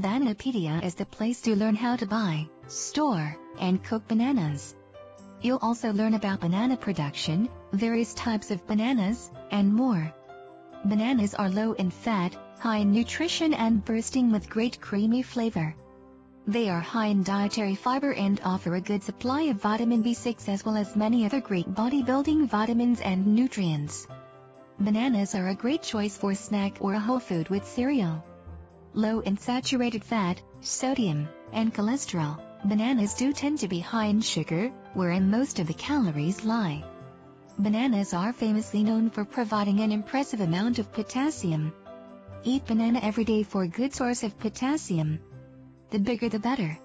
Bananapedia is the place to learn how to buy, store, and cook bananas. You'll also learn about banana production, various types of bananas, and more. Bananas are low in fat, high in nutrition and bursting with great creamy flavor. They are high in dietary fiber and offer a good supply of vitamin B6 as well as many other great bodybuilding vitamins and nutrients. Bananas are a great choice for snack or a whole food with cereal. Low in saturated fat, sodium, and cholesterol, bananas do tend to be high in sugar, wherein most of the calories lie. Bananas are famously known for providing an impressive amount of potassium. Eat banana every day for a good source of potassium. The bigger the better.